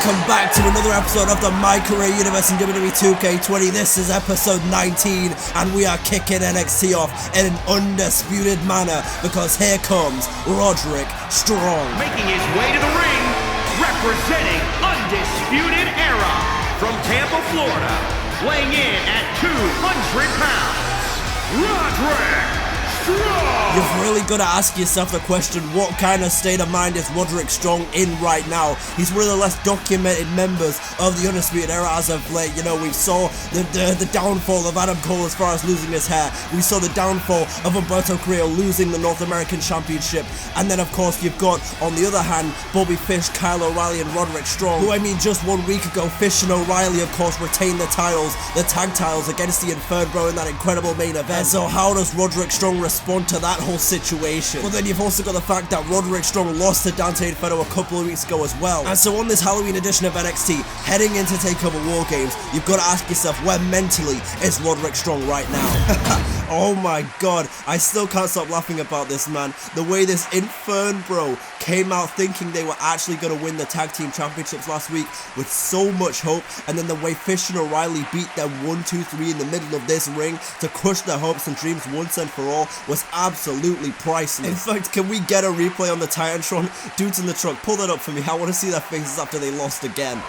welcome back to another episode of the My Career Universe in Wwe 2K20. This is episode 19, and we are kicking NXT off in an undisputed manner because here comes Roderick Strong. Making his way to the ring, representing Undisputed Era from Tampa, Florida, weighing in at 200 pounds, Roderick Strong! You've really got to ask yourself the question, what kind of state of mind is Roderick Strong in right now? He's one of the less documented members of the Undisputed Era as of late. You know, we saw the downfall of Adam Cole as far as losing his hair. We saw the downfall of Humberto Carrillo losing the North American Championship. And then, of course, you've got, on the other hand, Bobby Fish, Kyle O'Reilly, and Roderick Strong, who, I mean, just 1 week ago, Fish and O'Reilly, of course, retained the titles, the tag titles, against the Inferno in that incredible main event. And so how does Roderick Strong respond to that whole situation? Well, then you've also got the fact that Roderick Strong lost to Dante Inferno a couple of weeks ago as well. And so on this Halloween edition of NXT, heading into TakeOver War Games, you've got to ask yourself, where mentally is Roderick Strong right now? Oh my god, I still can't stop laughing about this, man. The way this Inferno came out thinking they were actually going to win the tag team championships last week with so much hope, and then the way Fish and O'Reilly beat them 1-2-3 in the middle of this ring to crush their hopes and dreams once and for all was absolutely priceless. In fact, can we get a replay on the Titantron? Dudes in the truck, pull that up for me. I want to see their faces after they lost again.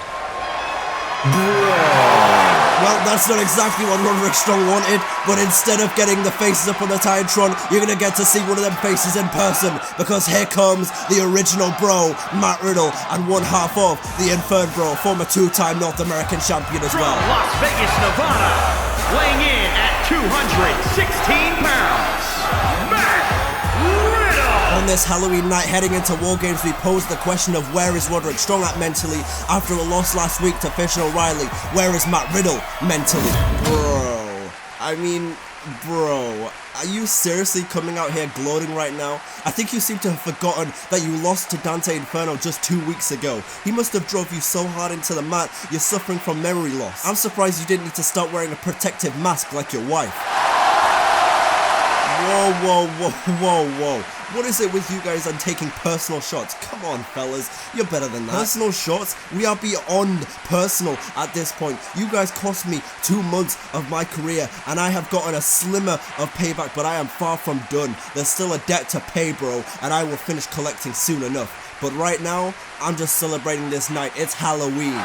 Well, that's not exactly what Roderick Strong wanted, but instead of getting the faces up on the Titantron, you're going to get to see one of them faces in person, because here comes the original bro, Matt Riddle, and one half of the Inferno, former two-time North American champion as well. From Las Vegas, Nevada, weighing in at 216 pounds, Matt Riddle! On this Halloween night heading into War Games, we posed the question of where is Roderick Strong at mentally after a loss last week to Fish and O'Reilly. Where is Matt Riddle mentally? Bro, are you seriously coming out here gloating right now? I think you seem to have forgotten that you lost to Dante Inferno just 2 weeks ago. He must have drove you so hard into the mat, you're suffering from memory loss. I'm surprised you didn't need to start wearing a protective mask like your wife. Whoa. What is it with you guys and taking personal shots? Come on, fellas. You're better than that. Personal shots? We are beyond personal at this point. You guys cost me 2 months of my career, and I have gotten a slimmer of payback, but I am far from done. There's still a debt to pay, bro, and I will finish collecting soon enough. But right now, I'm just celebrating this night. It's Halloween.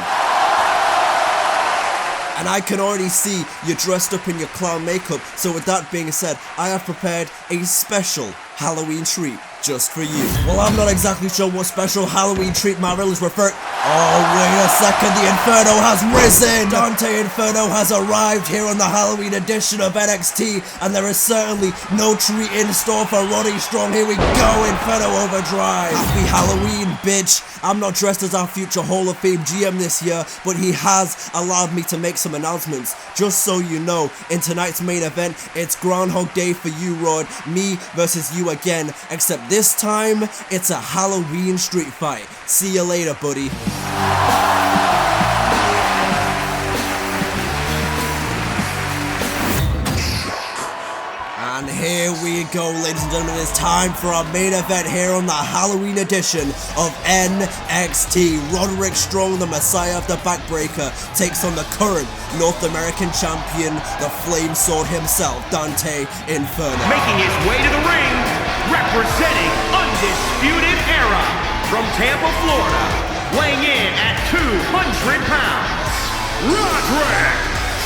And I can already see you dressed up in your clown makeup, so with that being said, I have prepared a special Halloween treat just for you. Well, I'm not exactly sure what special Halloween treat Matt Riddle is referring. Oh, wait a second, the Inferno has risen! Dante Inferno has arrived here on the Halloween edition of NXT, and there is certainly no treat in store for Roddy Strong. Here we go, Inferno Overdrive! Happy Halloween, bitch! I'm not dressed as our future Hall of Fame GM this year, but he has allowed me to make some announcements. Just so you know, in tonight's main event, it's Groundhog Day for you, Rod. Me versus you again, except this time, it's a Halloween street fight. See you later, buddy. And here we go, ladies and gentlemen. It's time for our main event here on the Halloween edition of NXT. Roderick Strong, the Messiah of the Backbreaker, takes on the current North American champion, the Flame Sword himself, Dante Inferno. Making his way to the ring, representing Undisputed Era from Tampa, Florida, weighing in at 200 pounds, Roderick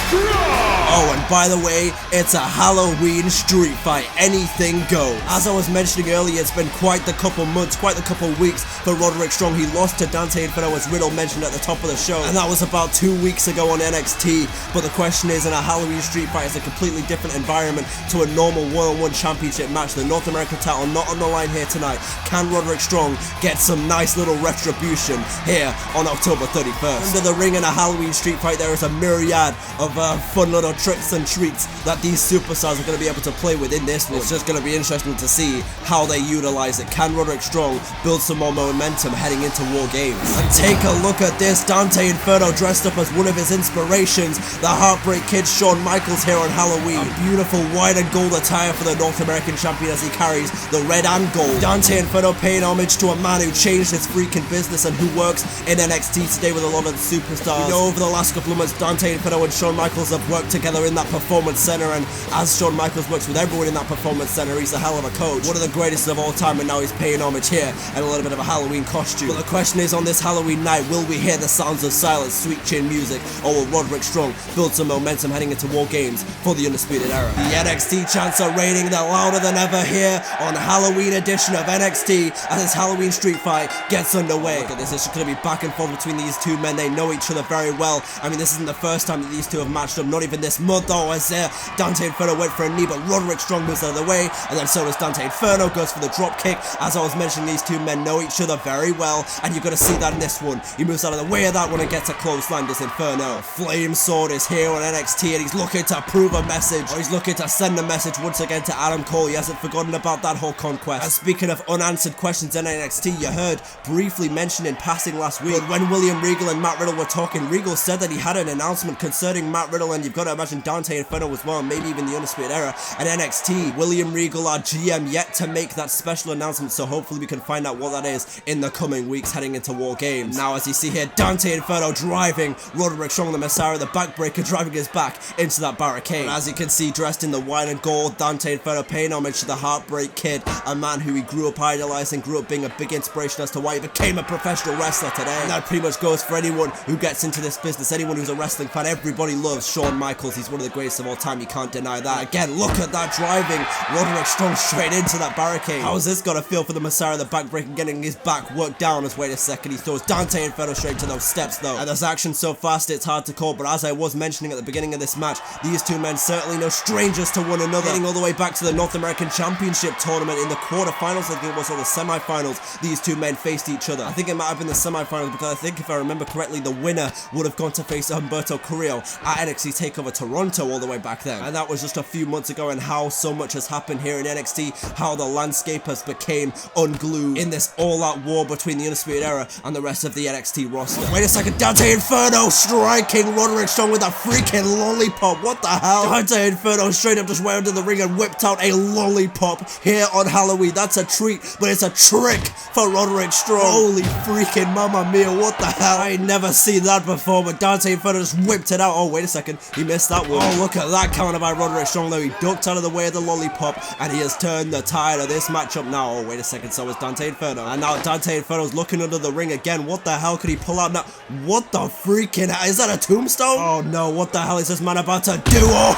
Strong! Oh, and by the way, it's a Halloween street fight. Anything goes. As I was mentioning earlier, it's been quite the couple months, quite the couple weeks for Roderick Strong. He lost to Dante Inferno, as Riddle mentioned at the top of the show, and that was about 2 weeks ago on NXT. But the question is, in a Halloween street fight, it's a completely different environment to a normal one-on-one championship match. The North American title not on the line here tonight. Can Roderick Strong get some nice little retribution here on October 31st? Under the ring in a Halloween street fight, there is a myriad of fun little tricks and treats that these superstars are going to be able to play with in this one. It's just going to be interesting to see how they utilize it. Can Roderick Strong build some more momentum heading into War Games? And take a look at this. Dante Inferno dressed up as one of his inspirations, the Heartbreak Kid Shawn Michaels here on Halloween. A beautiful white and gold attire for the North American champion as he carries the red and gold. Dante Inferno paying homage to a man who changed his freaking business and who works in NXT today with a lot of the superstars. You know, over the last couple of months, Dante Inferno and Shawn Michaels have worked together in that Performance Center, and as Shawn Michaels works with everyone in that Performance Center, he's a hell of a coach. One of the greatest of all time, and now he's paying homage here and a little bit of a Halloween costume. But the question is, on this Halloween night, will we hear the sounds of silence, sweet chin music, or will Roderick Strong build some momentum heading into War Games for the Undisputed Era? The NXT chants are raining, they're louder than ever here on Halloween edition of NXT as this Halloween street fight gets underway. Look at this, it's going to be back and forth between these two men. They know each other very well. I mean, this isn't the first time that these two have matched up, not even this month though, as Dante Inferno went for a knee, but Roderick Strong moves out of the way, and then so does Dante Inferno, goes for the drop kick. As I was mentioning, these two men know each other very well, and you're going to see that in this one. He moves out of the way of that one and gets a closely does Inferno. Flame Sword is here on NXT, and he's looking to prove a message, or he's looking to send a message once again to Adam Cole. He hasn't forgotten about that whole conquest. And speaking of unanswered questions in NXT, you heard briefly mentioned in passing last week, but when William Regal and Matt Riddle were talking, Regal said that he had an announcement concerning Matt Riddle, and you've got to imagine Dante Inferno as well, maybe even the Undisputed Era and NXT. William Regal, our GM, yet to make that special announcement, so hopefully we can find out what that is in the coming weeks heading into War Games. Now, as you see here, Dante Inferno driving Roderick Strong, the Messiah, the backbreaker, driving his back into that barricade. And as you can see, dressed in the white and gold, Dante Inferno paying homage to the Heartbreak Kid, a man who he grew up idolizing, grew up being a big inspiration as to why he became a professional wrestler today. And that pretty much goes for anyone who gets into this business, anyone who's a wrestling fan. Everybody loves Shawn Michaels. He's one of the greatest of all time. You can't deny that. Again, look at that driving Roderick Strong straight into that barricade. How's this got to feel for the Messiah, the backbreaker, getting his back worked down? As wait a second, he throws Dante Inferno straight to those steps though. And there's action so fast it's hard to call, but as I was mentioning at the beginning of this match, these two men certainly no strangers to one another. Getting all the way back to the North American Championship tournament in the quarterfinals, I think it was, or the semifinals, these two men faced each other. I think it might have been the semifinals, because I think if I remember correctly, the winner would have gone to face Humberto Carrillo at NXT TakeOver Toronto all the way back then. And that was just a few months ago, and how so much has happened here in NXT, how the landscape has became unglued in this all-out war between the Undisputed Era and the rest of the NXT roster. Wait a second, Dante Inferno striking Roderick Strong with a freaking lollipop. What the hell? Dante Inferno straight up just went into the ring and whipped out a lollipop here on Halloween. That's a treat, but it's a trick for Roderick Strong. Holy freaking mamma mia, what the hell? I ain't never seen that before, but Dante Inferno just whipped it out. Oh, wait a second, he missed that one. Oh, look at that counter by Roderick Strong though. He ducked out of the way of the lollipop, and he has turned the tide of this matchup now. Oh, wait a second, so is Dante Inferno. And now Dante Inferno's looking under the ring again. What the hell could he pull out now? What the freaking hell? Is that a tombstone? Oh no, what the hell is this man about to do? Oh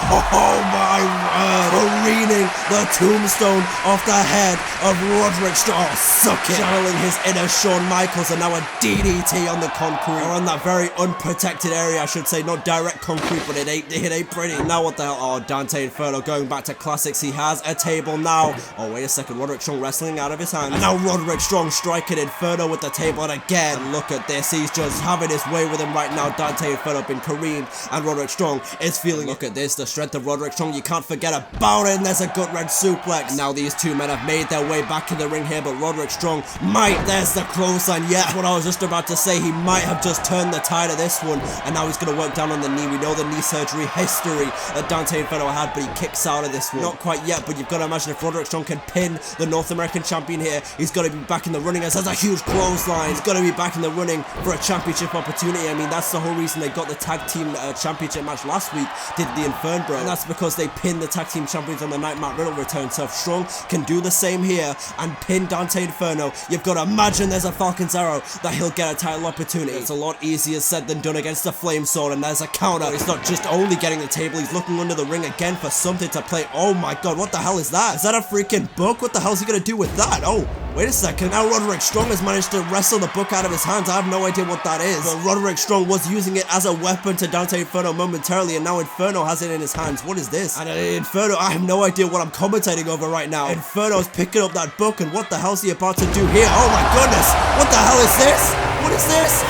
my word. Careening the tombstone off the head of Roderick Strong. Oh, suck it. Channeling his inner Shawn Michaels, and now a DDT on the concrete, or on that very unprotected area, I should say. Not direct concrete, but it ain't pretty. Now what the hell? Oh, Dante Inferno going back to classics. He has a table now. Oh, wait a second. Roderick Strong wrestling out of his hand. And now Roderick Strong striking Inferno with the table, and again, and look at this. He's just having his way with him right now. Dante Inferno been careened, and Roderick Strong is feeling. Look at this. The strength of Roderick Strong. You can't forget about it. And there's a gut wrench suplex. And now these two men have made their way back in the ring here, but Roderick Strong might. There's the clothesline. Yeah, what I was just about to say. He might have just turned the tide of this one, and now he's going to work down on the knee. We know the knee surgery history that Dante Inferno had, but he kicks out of this one. Not quite yet, but you've got to imagine if Roderick Strong can pin the North American champion here, he's got to be back in the running, as there's a huge clothesline. He's got to be back in the running for a championship opportunity. I mean, that's the whole reason they got the tag team championship match last week, did the Inferno, and that's because they pinned the tag team champions on the night Matt Riddle returned. So if Strong can do the same here and pin Dante Inferno, you've got to imagine there's a Falcon's Arrow that he'll get a title opportunity. It's a lot easier said than done against the Flame Sword, and there's a counter. He's not just only getting the table, he's looking under the ring again for something to play. Oh my god, what the hell is that? Is that a freaking book? What the hell is he gonna do with that? Oh, wait a second. Now Roderick Strong has managed to wrestle the book out of his hands. I have no idea what that is. But Roderick Strong was using it as a weapon to Dante Inferno momentarily, and now Inferno has it in his hands. What is this? And Inferno, I have no idea what I'm commentating over right now. Inferno's picking up that book, and what the hell is he about to do here? Oh my goodness! What the hell is this? What is this?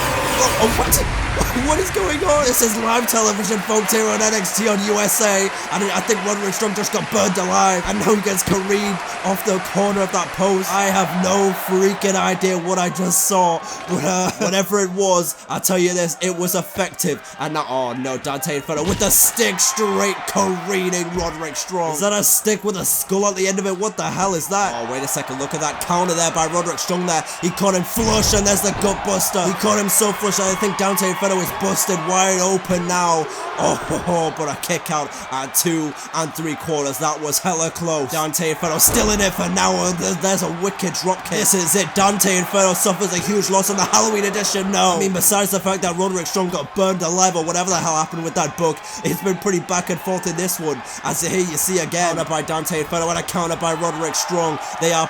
Oh, what? what is going on? This is live television, folks, here on NXT on USA. And I think Roderick Strong just got burned alive. And now he gets careened off the corner of that post. I have no freaking idea what I just saw. But whatever it was, I'll tell you this, it was effective. And now, oh no, Dante Inferno with the stick straight careening Roderick Strong. Is that a stick with a skull at the end of it? What the hell is that? Oh, wait a second, look at that counter there by Roderick Strong there. He caught him flush and there's the gut buster. He caught him so flush that I think Dante Inferno is busted wide open now. Oh, but a kick out at 2 3/4. That was hella close. Dante Inferno still in it for now. There's a wicked drop kick. This is it. Dante Inferno suffers a huge loss on the Halloween edition. No. I mean, besides the fact that Roderick Strong got burned alive or whatever the hell happened with that book, it's been pretty back and forth in this one. As here you see again, counter by Dante Inferno and a counter by Roderick Strong. They're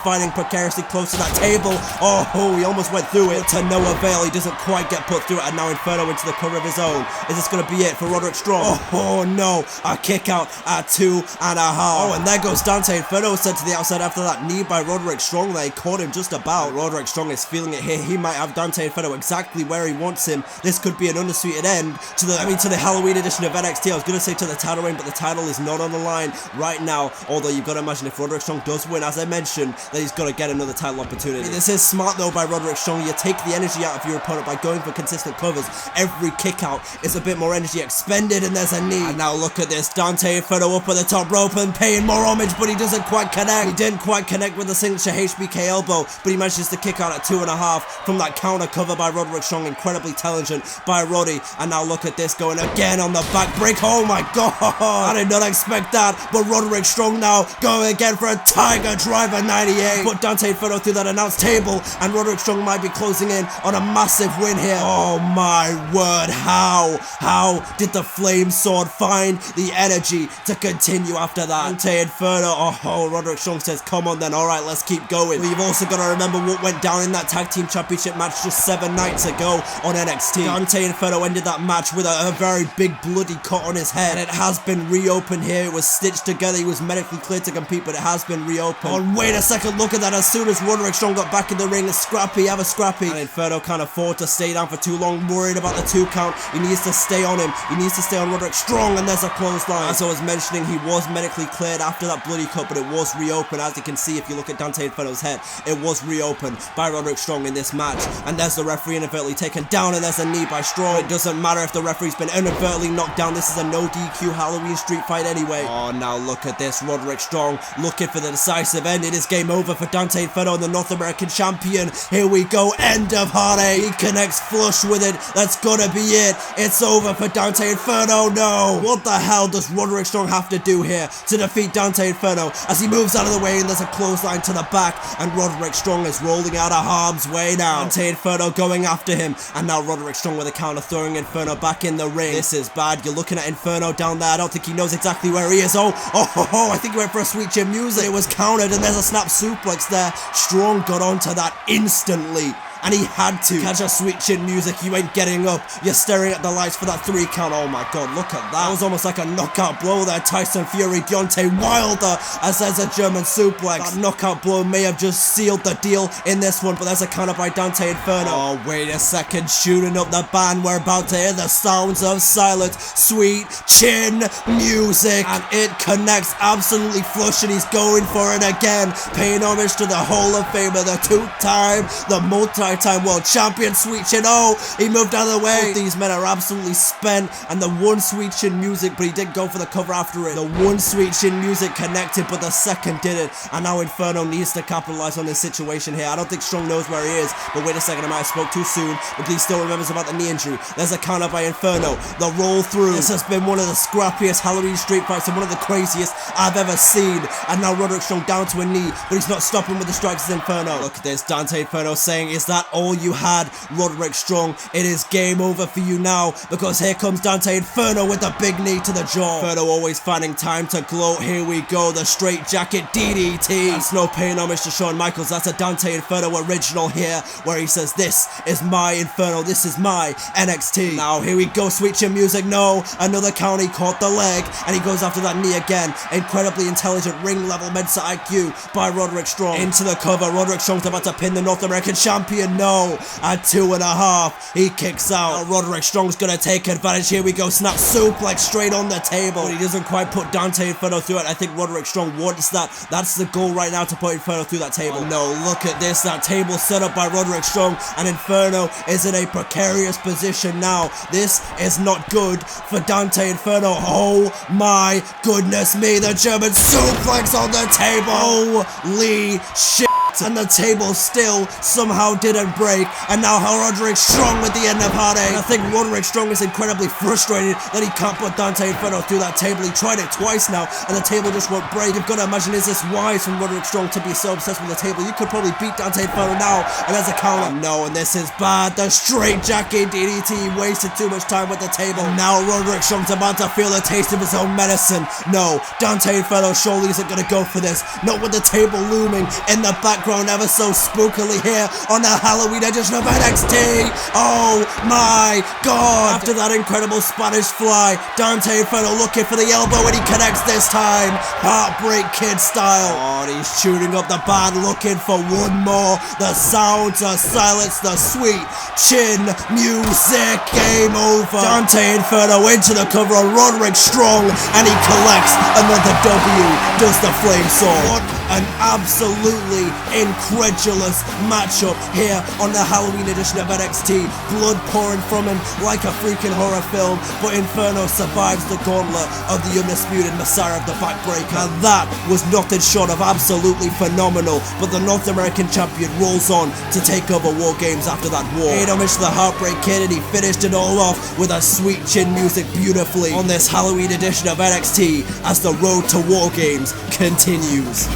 fighting precariously close to that table. Oh, he almost went through it. To no avail. He doesn't quite get put through it. And now Inferno into the cover of his own. Is this going to be it for Roderick Strong? Oh no. A kick out at 2 1/2. Oh, and there goes Dante Inferno sent to the outside after that knee by Roderick Strong. They caught him just about. Roderick Strong is feeling it here. He might have Dante Inferno exactly where he wants him. This could be an undisputed end to the Halloween edition of NXT. I was going to say to the title reign, but the title is not on the line right now. Although you've got to imagine if Roderick Strong does win, as I mentioned, that he's got to get another title opportunity. This is smart though by Roderick Strong. You take the energy out of your opponent by going for consistent covers. Every kick out is a bit more energy expended, and there's a knee. And now look at this. Dante Inferno up at the top rope and paying more homage, but he doesn't quite connect. He didn't quite connect with the signature HBK elbow, but he manages to kick out at 2 1/2 from that counter cover by Roderick Strong. Incredibly intelligent by Roddy. And now look at this going again on the back break. Oh my god, I did not expect that. But Roderick Strong now going again for a Tiger Driver 98. Put Dante Inferno through that announced table, and Roderick Strong might be closing in on a massive win here. Oh my word, how did the Flame Sword find the energy to continue after that? Dante Inferno, oh, Roderick Strong says, come on then, alright, let's keep going. But you've also got to remember what went down in that Tag Team Championship match just 7 nights ago on NXT. Dante Inferno ended that match with a very big bloody cut on his head, and it has been reopened here. It was stitched together. He was medically cleared to compete, but it has been reopened. Oh, wait a second, look at that. As soon as Roderick Strong got back in the ring, Scrappy, have a Scrappy. And Inferno can't afford to stay down for too long, worried about the 2 count. He needs to stay on him. He needs to stay on Roderick Strong, and there's a clothesline. As I was mentioning, he was medically cleared after that bloody cut, but it was reopened. As you can see, if you look at Dante Inferno's head, it was reopened by Roderick Strong in this match. And there's the referee inadvertently taken down, and there's a knee by Strong. It doesn't matter if the referee's been inadvertently knocked down. This is a no DQ Halloween street fight anyway. Oh, now look at this. Roderick Strong looking for the decisive end. It is game over for Dante Inferno, the North American champion. Here we go. End of heartache. He connects flush with it. That's gonna be it. It's over for Dante Inferno. No. What the hell does Roderick Strong have to do here to defeat Dante Inferno? As he moves out of the way, and there's a clothesline to the back, and Roderick Strong is rolling out of harm's way now. Dante Inferno going after him, and now Roderick Strong with a counter, throwing Inferno back in the ring. This is bad. You're looking at Inferno down there. I don't think he knows exactly where he is. Oh, I think he went for a sweet chin music. It was countered, and there's a snap suplex there. Strong got onto that instantly. And he had to catch a sweet chin music. You ain't getting up. You're staring at the lights for that 3 count. Oh my god, look at that. That was almost like a knockout blow there. Tyson Fury, Deonte Wilder, as there's a German suplex. That knockout blow may have just sealed the deal in this one, but there's a counter by Dante Inferno. Oh, wait a second. Shooting up the band. We're about to hear the sounds of silence. Sweet chin music. And it connects absolutely flush, and he's going for it again. Paying homage to the Hall of Famer, the 2-time, the multi-time world champion. Sweet chin. Oh, he moved out of the way. Both these men are absolutely spent, and the 1 sweet chin music, but he did go for the cover after it. The 1 sweet chin music connected, but the second didn't. And now Inferno needs to capitalize on this situation here. I don't think Strong knows where he is, but wait a second, I might have spoke too soon, but he still remembers about the knee injury. There's a counter by Inferno. The roll through. This has been one of the scrappiest Halloween street fights and one of the craziest I've ever seen. And now Roderick Strong down to a knee, but he's not stopping with the strikes of Inferno. Look at this. Dante Inferno saying, is that all you had, Roderick Strong? It is game over for you now, because here comes Dante Inferno with a big knee to the jaw. Inferno always finding time to gloat. Here we go, the straight jacket DDT. That's no paying homage to Shawn Michaels. That's a Dante Inferno original here, where he says, this is my Inferno, this is my NXT. Now here we go, sweet chin music. No, another count. He caught the leg, and he goes after that knee again. Incredibly intelligent ring level Mensa IQ by Roderick Strong. Into the cover. Roderick Strong's about to pin the North American champion. but no, at 2.5, he kicks out. Now Roderick Strong's gonna take advantage. Here we go, snap suplex straight on the table. But he doesn't quite put Dante Inferno through it. I think Roderick Strong wants that. That's the goal right now, to put Inferno through that table. Oh, no, look at this, that table set up by Roderick Strong, and Inferno is in a precarious position now. This is not good for Dante Inferno. Oh my goodness me, the German suplex on the table. Holy shit. And the table still somehow didn't break, and now Roderick Strong with the end of heartache. I think Roderick Strong is incredibly frustrated that he can't put Dante Inferno through that table. He tried it twice now, and the table just won't break. You've got to imagine, is this wise from Roderick Strong to be so obsessed with the table? You could probably beat Dante Inferno now, and as a counter, no, and this is bad. The straight jacket DDT wasted too much time with the table. And now Roderick Strong's about to feel a taste of his own medicine. No, Dante Inferno surely isn't going to go for this. Not with the table looming in the background ever so spookily here on the Halloween edition of NXT. Oh my god. After that incredible Spanish fly, Dante Inferno looking for the elbow, and he connects this time. Heartbreak Kid style. Oh, he's shooting up the band, looking for one more. The sounds are silenced, the sweet chin music. Game over. Dante Inferno into the cover on Roderick Strong, and he collects another W. Does the flame sword. What an absolutely incredulous matchup here on the Halloween edition of NXT. Blood pouring from him like a freaking horror film, but Inferno survives the gauntlet of the Undisputed Messiah of the Backbreaker. And that was nothing short of absolutely phenomenal. But the North American champion rolls on to take over War Games after that war. Paid homage to the Heartbreak Kid, and he finished it all off with a sweet chin music beautifully on this Halloween edition of NXT as the road to War Games continues.